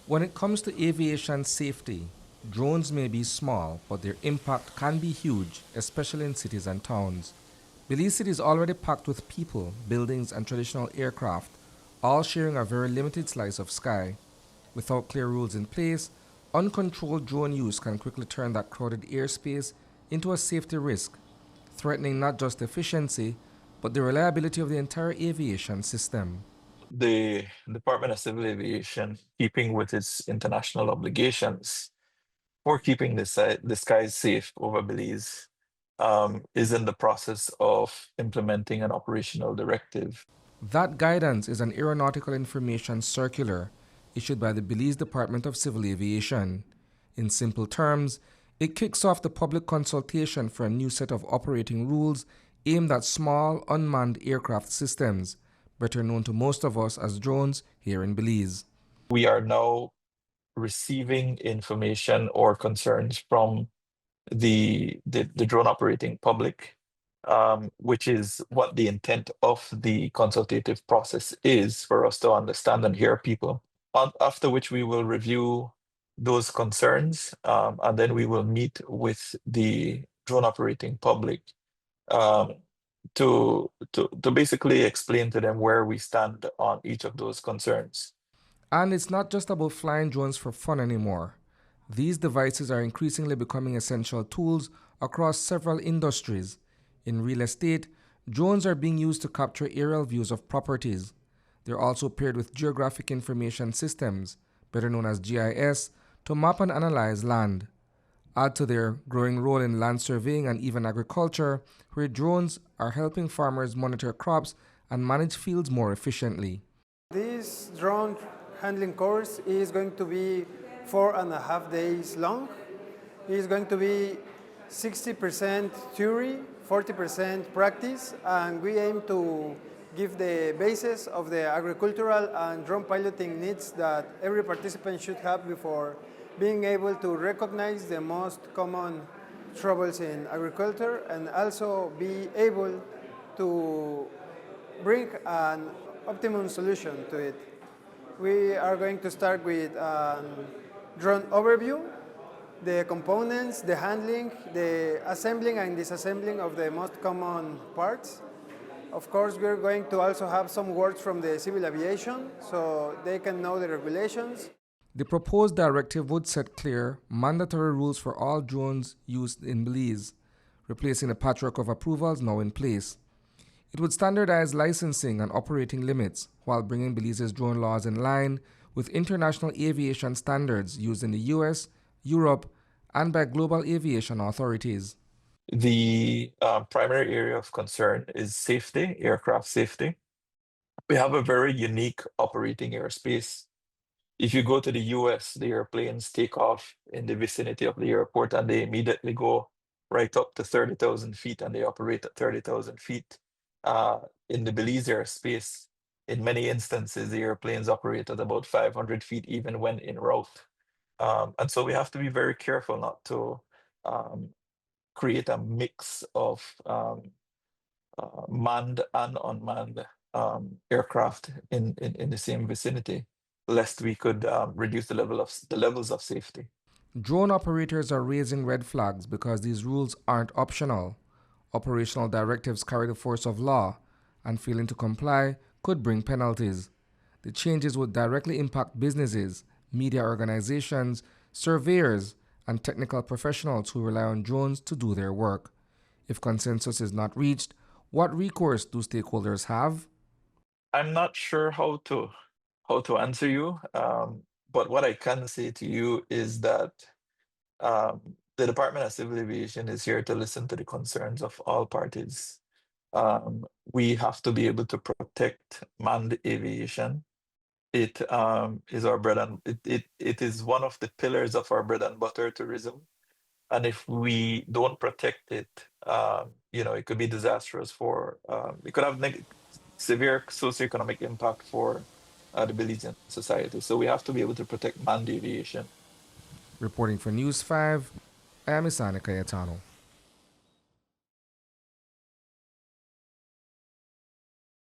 When it comes to aviation safety, drones may be small, but their impact can be huge, especially in cities and towns. Belize City is already packed with people, buildings, and traditional aircraft, all sharing a very limited slice of sky. Without clear rules in place, uncontrolled drone use can quickly turn that crowded airspace into a safety risk, threatening not just efficiency, but the reliability of the entire aviation system. The Department of Civil Aviation, keeping with its international obligations for keeping the skies safe over Belize, is in the process of implementing an operational directive. That guidance is an aeronautical information circular issued by the Belize Department of Civil Aviation. In simple terms, it kicks off the public consultation for a new set of operating rules aimed at small, unmanned aircraft systems, better known to most of us as drones here in Belize. We are now receiving information or concerns from the drone operating public, which is what the intent of the consultative process is for us to understand and hear people. After which we will review those concerns, and then we will meet with the drone operating public um, to basically explain to them where we stand on each of those concerns. And it's not just about flying drones for fun anymore. These devices are increasingly becoming essential tools across several industries. In real estate, drones are being used to capture aerial views of properties. They're also paired with geographic information systems, better known as GIS, to map and analyze land. Add to their growing role in land surveying and even agriculture, where drones are helping farmers monitor crops and manage fields more efficiently. This drone handling course is going to be 4.5 days long. It is going to be 60% theory, 40% practice, and we aim to give the basis of the agricultural and drone piloting needs that every participant should have before being able to recognize the most common troubles in agriculture and also be able to bring an optimum solution to it. We are going to start with a drone overview, the components, the handling, the assembling and disassembling of the most common parts. Of course, we're going to also have some words from the civil aviation so they can know the regulations. The proposed directive would set clear, mandatory rules for all drones used in Belize, replacing the patchwork of approvals now in place. It would standardize licensing and operating limits while bringing Belize's drone laws in line with international aviation standards used in the US, Europe, and by global aviation authorities. The primary area of concern is safety, aircraft safety. We have a very unique operating airspace. If you go to the US, the airplanes take off in the vicinity of the airport and they immediately go right up to 30,000 feet and they operate at 30,000 feet. In the Belize airspace, in many instances, the airplanes operate at about 500 feet, even when en route. And so we have to be very careful not to um, create a mix of manned and unmanned aircraft in the same vicinity, lest we could reduce the levels of safety. Drone operators are raising red flags because these rules aren't optional. Operational directives carry the force of law, and failing to comply could bring penalties. The changes would directly impact businesses, media organizations, surveyors, and technical professionals who rely on drones to do their work. If consensus is not reached, what recourse do stakeholders have? I'm not sure how to answer you, but what I can say to you is that the Department of Civil Aviation is here to listen to the concerns of all parties. We have to be able to protect manned aviation. It is our bread and it is one of the pillars of our bread and butter tourism. And if we don't protect it, it could be disastrous for it could have severe socioeconomic impact for the Belizean society. So we have to be able to protect manned aviation. Reporting for News 5, I am Isani Cayetano.